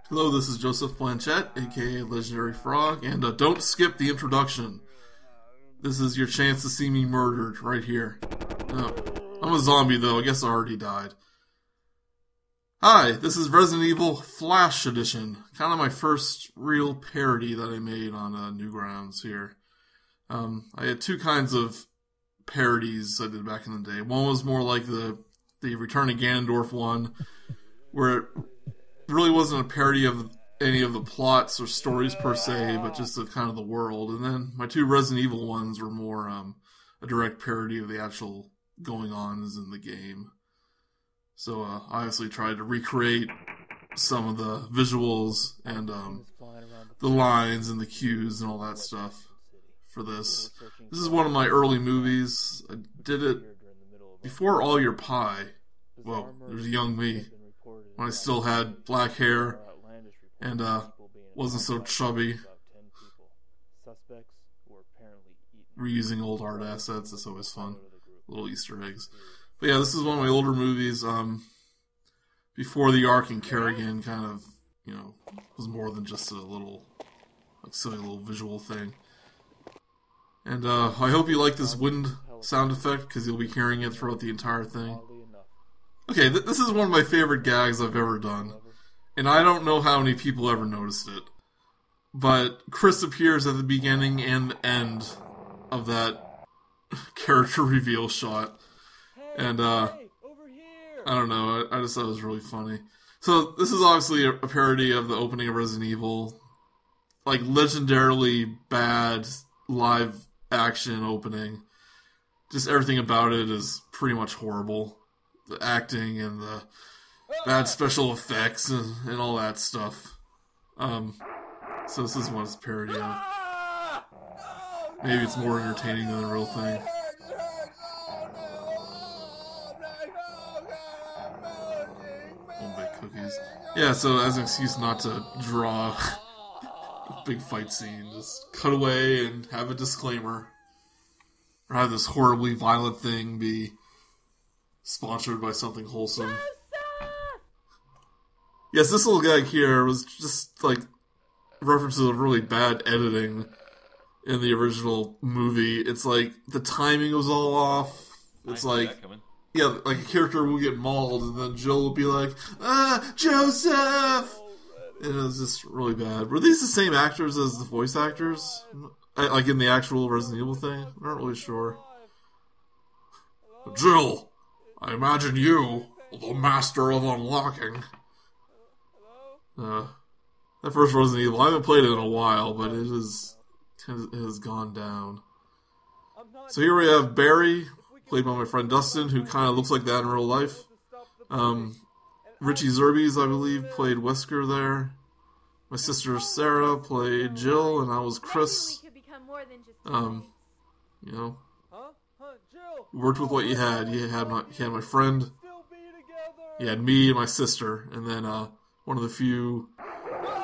Hello, this is Joseph Blanchett, aka Legendary Frog, and don't skip the introduction. This is your chance to see me murdered, right here. Oh, I'm a zombie though, I guess I already died. Hi, this is Resident Evil Flash Edition. Kind of my first real parody that I made on Newgrounds here. I had two kinds of parodies I did back in the day. One was more like the Return of Ganondorf one, where it really wasn't a parody of any of the plots or stories per se, but just of kind of the world. And then my two Resident Evil ones were more a direct parody of the actual going-ons in the game. So I obviously tried to recreate some of the visuals and the lines and the cues and all that stuff for this. This is one of my early movies. I did it before All Your Pie. Well, there's young me, when I still had black hair and wasn't so chubby. Reusing old art assets is always fun. Little Easter eggs. But yeah, this is one of my older movies. Before the Ark and Kerrigan kind of, was more than just a little, silly little visual thing. And I hope you like this wind sound effect, because you'll be hearing it throughout the entire thing. Okay, this is one of my favorite gags I've ever done. And I don't know how many people ever noticed it. But Chris appears at the beginning and end of that character reveal shot. And, I don't know, I just thought it was really funny. So, this is obviously a parody of the opening of Resident Evil. Like, legendarily bad live action opening. Just everything about it is pretty much horrible. The acting and the bad special effects and all that stuff. So this is what it's a parody of. Maybe it's more entertaining than the real thing. Homemade cookies. Yeah, so as an excuse not to draw a big fight scene, just cut away and have a disclaimer. Or have this horribly violent thing be sponsored by something wholesome. Yes, this little guy here was just, references of really bad editing in the original movie. It's like, the timing was all off. It's like, yeah, like a character will get mauled, and then Jill will be like, Joseph! And it was just really bad. Were these the same actors as the voice actors? Like in the actual Resident Evil thing? I'm not really sure. Jill! I imagine you, the master of unlocking. That first Resident Evil, I haven't played it in a while, but it has gone down. So here we have Barry, played by my friend Dustin, who kind of looks like that in real life. Richie Zerbies, I believe, played Wesker there. My sister Sarah played Jill, and I was Chris. Worked with what you had. You had my friend. You had me and my sister, and then one of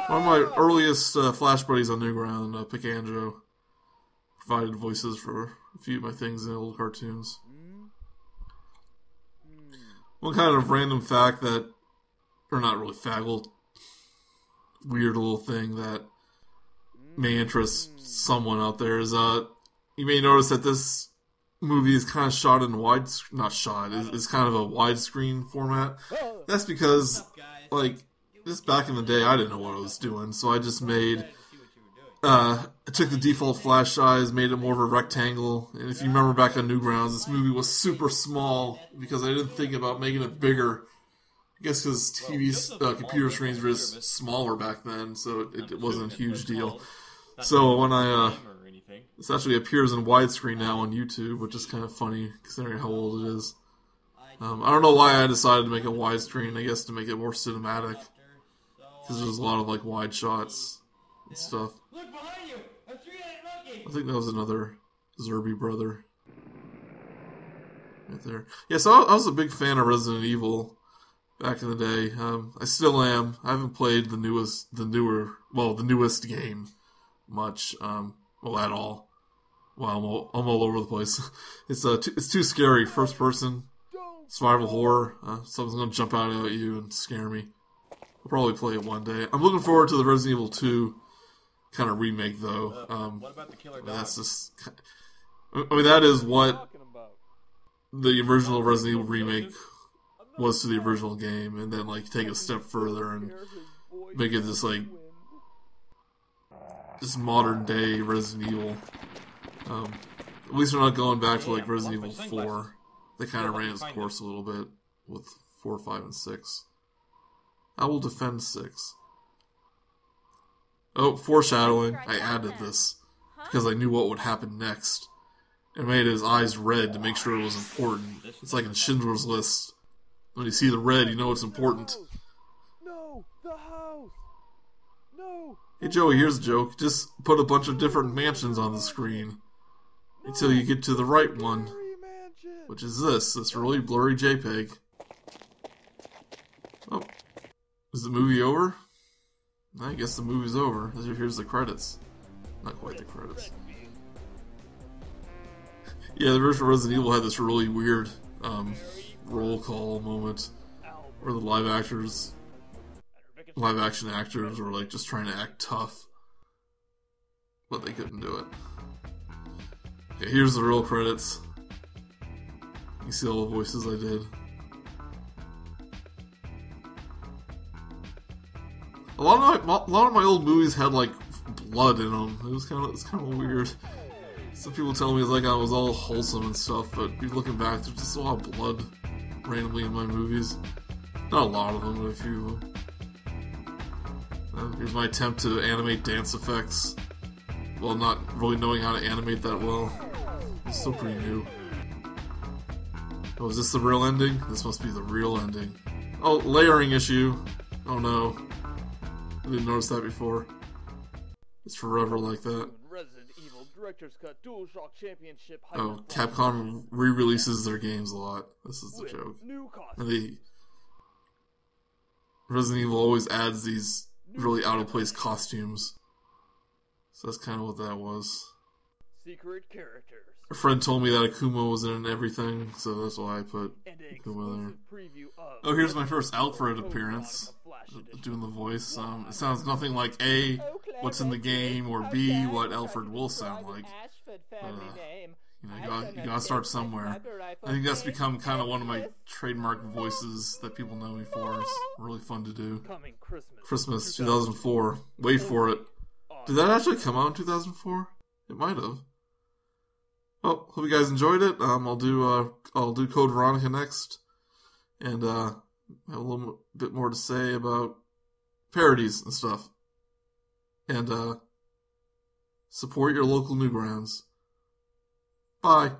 my earliest Flash buddies on Newground, Picanjo, provided voices for a few of my things in the old cartoons. One kind of random fact that, or not really fact, weird little thing that may interest someone out there is you may notice that this movie is kind of shot in it's kind of a widescreen format. That's because, just back in the day, I didn't know what I was doing, so I just I took the default flash size, made it more of a rectangle, and if you remember back on Newgrounds, this movie was super small, because I didn't think about making it bigger. I guess because computer screens were just smaller back then, so it wasn't a huge deal. So when this actually appears in widescreen now on YouTube, which is kind of funny, considering how old it is. I don't know why I decided to make it widescreen, I guess to make it more cinematic. Because there's a lot of, wide shots and stuff. I think that was another Zerby brother. Right there. Yeah, so I was a big fan of Resident Evil back in the day. I still am. I haven't played the newest game much, at all. Well, I'm all over the place. It's too scary. First person, survival horror. Something's gonna jump out at you and scare me. I'll probably play it one day. I'm looking forward to the Resident Evil 2 kind of remake, though. What about the killer dog? That's just... I mean, that is what the original Resident Evil remake was to the original game, and then, like, take it a step further and make it this, like, this modern-day Resident Evil. At least we're not going back to, like, Resident Evil 4. They kind of ran its course a little bit with 4, 5, and 6. I will defend 6. Oh, foreshadowing. I added this because I knew what would happen next. It made his eyes red to make sure it was important. It's like in Schindler's List. When you see the red, you know it's important. No, the house. No. Hey Joey, here's a joke. Just put a bunch of different mansions on the screen until you get to the right one, which is this really blurry JPEG. Oh, is the movie over? I guess the movie's over. Here's the credits. Not quite the credits. Yeah, the original Resident Evil had this really weird roll call moment where the live action actors were like just trying to act tough, but they couldn't do it. Okay, here's the real credits. You see all the voices I did. A lot of my old movies had like blood in them. It's kind of weird. Some people tell me it's like I was all wholesome and stuff, but looking back, there's just a lot of blood randomly in my movies. Not a lot of them, but a few of them. Here's my attempt to animate dance effects. Well, not really knowing how to animate that well. It's still pretty new. Oh, is this the real ending? This must be the real ending. Oh, layering issue. Oh no. I didn't notice that before. It's forever like that. Oh, Capcom re-releases their games a lot. This is the joke. And Resident Evil always adds these really out-of-place costumes. So that's kind of what that was. Secret characters. A friend told me that Akuma was in everything, so that's why I put Akuma there. Oh, here's my first Alfred appearance. Doing the voice. It sounds nothing like A, what's in the game, or B, what Alfred will sound like. You gotta start somewhere. I think that's become kind of one of my trademark voices that people know me for. It's really fun to do. Christmas 2004. Wait for it. Did that actually come out in 2004? It might have. Well, hope you guys enjoyed it. I'll do Code Veronica next, and I have a little bit more to say about parodies and stuff. And support your local Newgrounds. Bye.